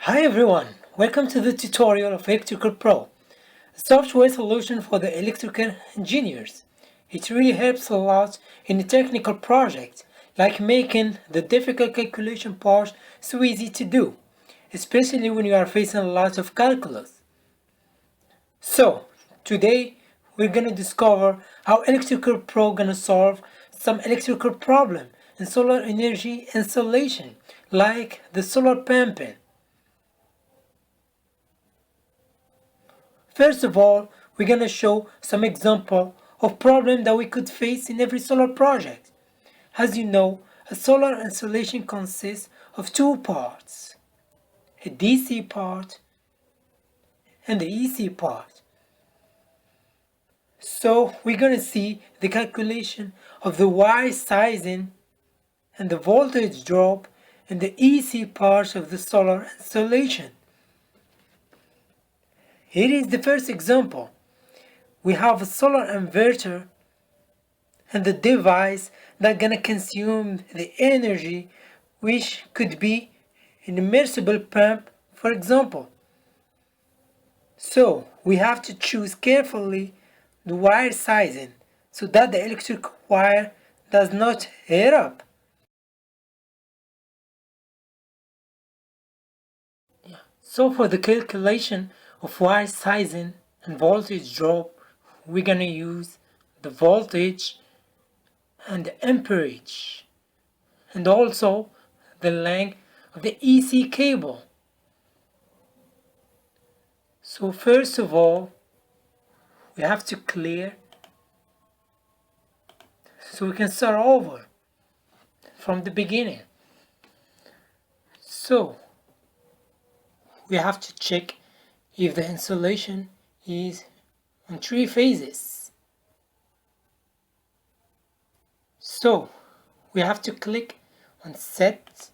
Hi everyone, welcome to the tutorial of Electrical Pro, a software solution for the electrical engineers. It really helps a lot in a technical project, like making the difficult calculation part so easy to do, especially when you are facing a lot of calculus. So, today we're gonna discover how Electrical Pro gonna solve some electrical problem in solar energy installation, like the solar pumping. First of all, we're going to show some example of problem that we could face in every solar project. As you know, a solar installation consists of two parts, a DC part and the EC part. So we're going to see the calculation of the wire sizing and the voltage drop in the EC part of the solar installation. Here is the first example. We have a solar inverter and the device that gonna consume the energy, which could be an immersible pump, for example. So we have to choose carefully the wire sizing so that the electric wire does not heat up. So for the calculation of wire sizing and voltage drop, we're gonna use the voltage and the amperage, and also the length of the EC cable. So first of all, we have to clear so we can start over from the beginning. So we have to check if the insulation is on three phases. So we have to click on set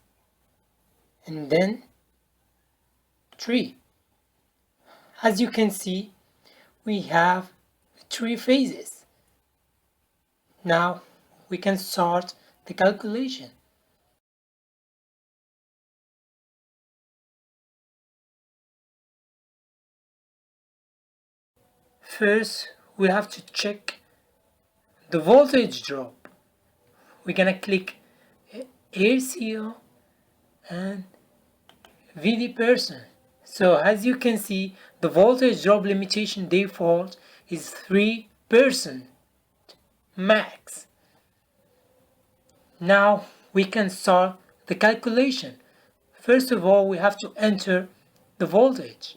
and then 3. As you can see, we have 3 phases. Now we can start the calculation. First, we have to check the voltage drop. We're gonna click RCO and VD%. So as you can see, the voltage drop limitation default is 3% max. Now we can start the calculation. First of all, we have to enter the voltage.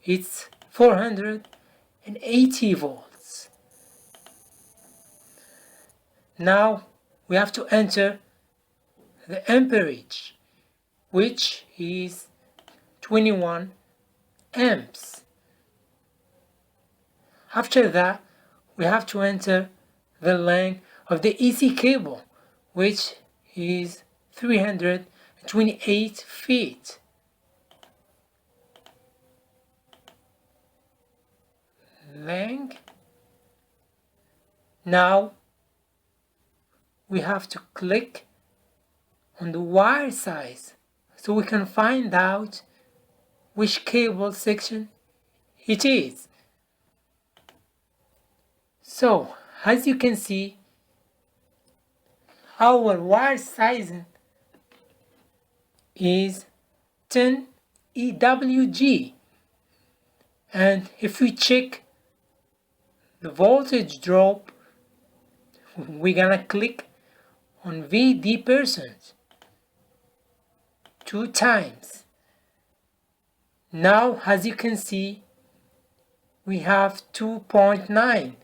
It's 480 volts. Now we have to enter the amperage, which is 21 amps. After that, we have to enter the length of the EC cable, which is 328 feet. Length. Now we have to click on the wire size so we can find out which cable section it is. So as you can see, our wire sizing is 10 EWG, and if we check the voltage drop, we're gonna click on VD% 2 times. Now as you can see, we have 2.9,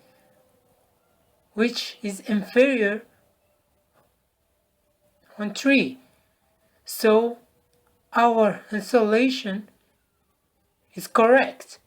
which is inferior on 3. So our installation is correct.